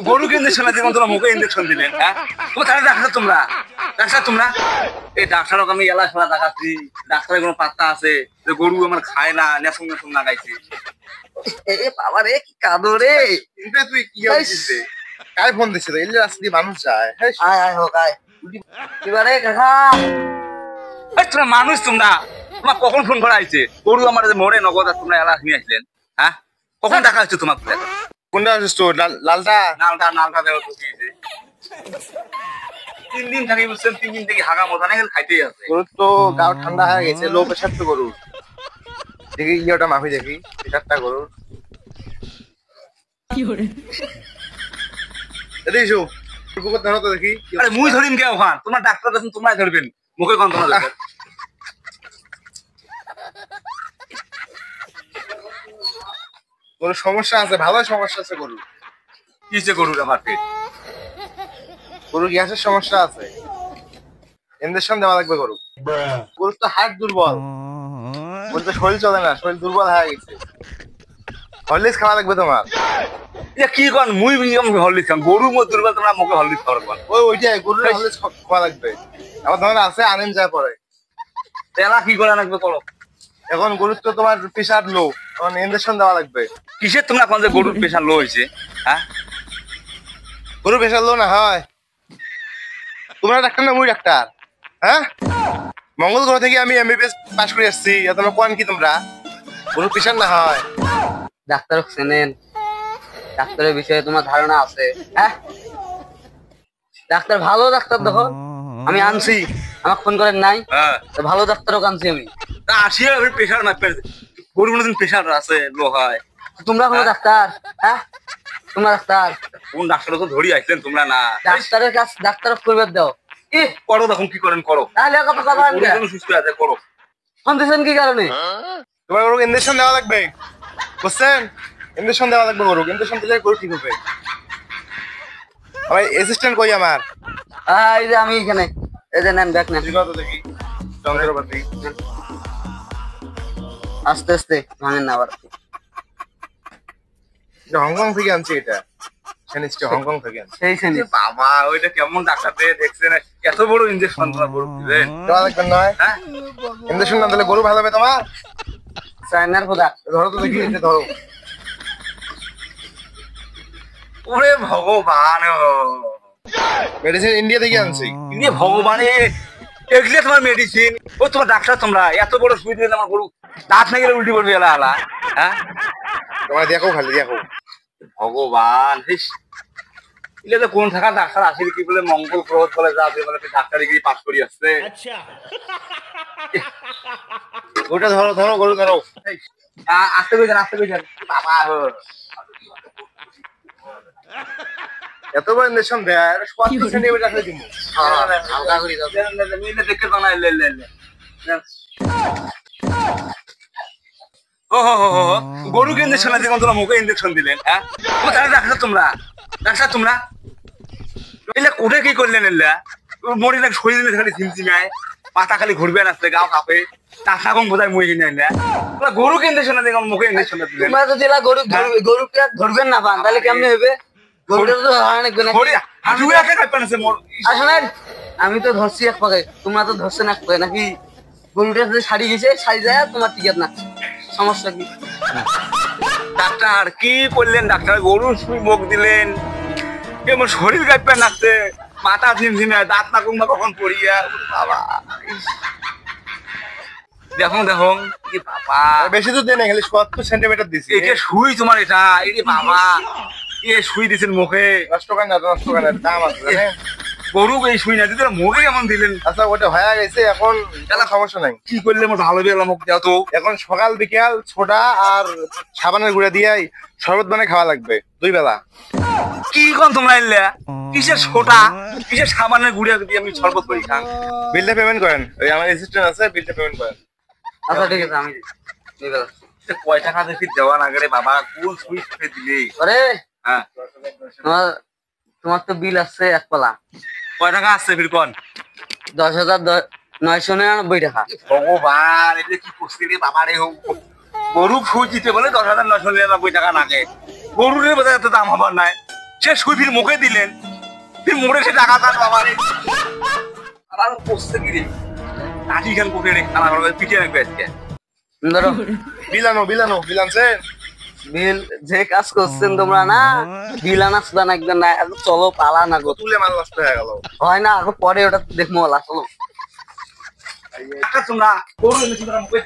গরু ইঞ্জেকশন আছে তোমরা মুখে ইঞ্জেকশন দিলেন ডাক্তার তোমরা এই ডাক্তারকে আমি এলা শোনা দেখাচ্ছি ডাক্তারের কোনো পাত্তা আছে যে গরু আমার খায় না নেশন নেশন লাগাইছে বাবা রে কি কাঁদো রে তুই কি কায় ফোন দিছে রে এলে রাস্তা দিয়ে মানুষ যায় আয় আয় হোক আয় এবারে কাকা তোমরা মানুষ তোমরা তোমার কখন ফোন করা হয়েছে গরু আমার মরে নগদ আর তোমরা এলা নিয়ে আসলেন হ্যাঁ কখন দেখা হচ্ছে তোমার কোনটা স্টোর লালটা নালটা নালটা দেওয়া ঢুকিয়েছে 3 দিন থাকি বুঝছেন 3 দিন থেকে হাগা মজা নাই খাইতেই আছে গরু তো গাও ঠান্ডা হয়ে গেছে লো প্রেসার তো গরু দেখি ইয়েটা মাফি দেখি প্রেসারটা গরু কি করে এদিকে বুকত ধরো তো দেখি আরে মুই ধরিম কে ওখান তোমার ডাক্তার আছেন তোমরাই ধরবেন মুখে কোন তোমার লাগে কোন সমস্যা আছে ভালো সমস্যা আছে গরু কিসে গরুর আমার পেট গরু গ্যাসের সমস্যা আছে ইনজেকশন দেওয়া লাগবে গরু গরু তো হার্ট দুর্বল বলতে শরীর চলে না শরীর দুর্বল হয়ে গেছে হরলিক্স খাওয়া লাগবে তোমার কি কোন মুই হরলিক্স খান গরু মো দুর্বল তোমরা মুখে হরলিক্স খাওয়া লাগবে ওইটাই গরুর হরলিক্স খাওয়া লাগবে আমার ধরনের আছে আনেন যা পরে তেলা কি করে লাগবে করো এখন গরুর তো তোমার প্রেসার লো তখন ইনজেকশন দেওয়া লাগবে কিসের তোমরা কোন যে গরুর প্রেসার লো হয়েছে হ্যাঁ গরুর প্রেসার লো না হয় তোমরা ডাক্তার না মুই ডাক্তার হ্যাঁ মঙ্গল গ্রহ থেকে আমি এমবিবিএস পাস করে আসছি তোমরা কোন কি তোমরা গরুর প্রেসার না হয় ডাক্তার চেনেন ডাক্তারের বিষয়ে তোমার ধারণা আছে হ্যাঁ ডাক্তার ভালো ডাক্তার দেখো আমি আনছি আমাকে ফোন করেন নাই ভালো ডাক্তারও আনছি আমি আসিয়া প্রেসার মাপে গরু কোনদিন প্রেসার আছে লো হয় তোমরা কোনো ডাক্তার হ্যাঁ তোমরা ডাক্তার কোন ডাক্তার তো ধরি আইছেন তোমরা না ডাক্তারের কাছে ডাক্তার পরিবার দাও কি করো দেখুন কি করেন করো তাহলে কথা বলেন সুস্থ আছে করো ফোন দিছেন কি কারণে তোমার গরু ইনজেকশন দেওয়া লাগবে বুঝছেন ইনজেকশন দেওয়া লাগবে গরু ইনজেকশন দিলে গরু ঠিক হবে আমার অ্যাসিস্ট্যান্ট কই আমার এই যে আমি এখানে এই যে নেন ব্যাক নেন দেখি যন্ত্রপাতি আস্তে আস্তে ভাঙেন না আবার হংকং থেকে আনছি এটা সেনিস্টে হংকং থেকে আনছি সেই সেনি বাবা ওইটা কেমন ডাক্তার দিয়ে দেখছেন এত বড় ইনজেকশন তোমার গরু দিলেন দেওয়া লাগবে নয় হ্যাঁ ইনজেকশন না দিলে গরু ভালো হবে তোমার চায়নার খোদা ধরো তো দেখি এটা ধরো ওরে ভগবান মেডিসিন ইন্ডিয়া থেকে আনছি ইন্ডিয়া ভগবানে এগুলো তোমার মেডিসিন ও তোমার ডাক্তার তোমরা এত বড় সুই দিলে আমার গরু দাঁত না গেলে উল্টি পড়বে এলা আলা হ্যাঁ তোমরা দেখো খালি দেখো ভগবান এলে তো কোন থাকা ডাক্তার আসলে কি বলে মঙ্গল গ্রহ বলে যাবে বলে ডাক্তার ডিগ্রি পাস করি আসছে ওটা ধরো ধরো গরু ধরো আসতে পেয়ে বাবা এতবার ইনজেকশন দেয় 70 সেন্টিমিটার করে দিমু হালকা করে দাও মিলে দেখে দাও না গরু ইনজেকশন আছে তোমরা মুখে ইনজেকশন দিলেন হ্যাঁ ডাক্তার তোমরা এলে কোটে কি করলেন এলা মরি না শরীর দিলে খালি ঝিমঝিমায় মাথা খালি ঘুরবে না গাও কাঁপে টাকা কম বোঝায় মই কিনে আনলা তোমরা গরু ইনজেকশন আছে মুখে ইনজেকশন দিলেন তোমরা যদি গরুকে ধরবেন না পান তাহলে কেমনে হবে আমি তো ধরছি এক পাকে তোমরা তো ধরছে না নাকি গরুটা শাড়ি গেছে শাড়ি যায় তোমার টিকিট না সমস্যা কি ডাক্তার কি করলেন ডাক্তার গরু শুই মুখ দিলেন কেমন শরীর গাইপে নাচছে মাথা ঝিমঝিমে দাঁত না কোন কখন পড়িয়া বাবা দেখুন দেখুন কি বাবা বেশি তো দেন খালি 70 সেন্টিমিটার দিছি এটা শুই তোমার এটা এই বাবা শুই দিছেন মুখে নষ্ট করেন দাম আছে জানেন গরু এই শুই না দিতে মুখে কেমন দিলেন আচ্ছা ওটা হয়ে গেছে এখন সমস্যা নাই কি করলে আমার ভালো বেলা মুখ দেওয়া তো এখন সকাল বিকেল ছোটা আর সাবানের গুঁড়া দিয়ে শরবত বানিয়ে খাওয়া লাগবে 2 বেলা কি কোন তোমরা এলে কিসের ছোটা কিসের সাবানের গুঁড়া দিয়ে আমি শরবত করি খান বিলটা পেমেন্ট করেন ওই আমার অ্যাসিস্ট্যান্ট আছে বিলটা পেমেন্ট করেন আচ্ছা ঠিক আছে আমি কয় টাকা দেখি দেওয়া না গেলে বাবা কোন সুই খেয়ে দিলে আরে হ্যাঁ তোমার তো বিল আছে এক পালা কয় টাকা আসছে ফির কোন 10,000 999 টাকা। ভগবান এটা কি করছি রে বাবা রে গরু ফুল দিতে বলে 10,999 টাকা লাগে গরুরের বোধহয় এত দাম হবার নাই সে সুই ফির মুখে দিলেন ফির মোড়ে সে টাকা কাট বাবা রে আর করছে কি রে কাঠি খান করে রে খানা করে পিটিয়ে রাখবে আজকে ধরো বিলানছেন বিল যে কাজ করছেন তোমরা না, বিল আনা সুদা না একদম না, এখন চলো পালা না গো, তুলে মাল নষ্ট হয়ে গেল হয় না আর পরে ওটা দেখবো, চলো তোমরা গরু এনেছি তোমরা মুখে